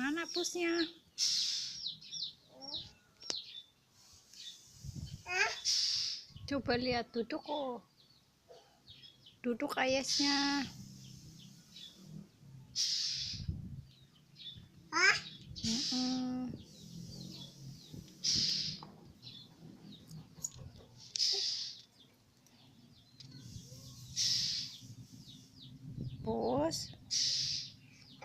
Mana pusnya? Coba lihat, duduk oh. Duduk ayesnya.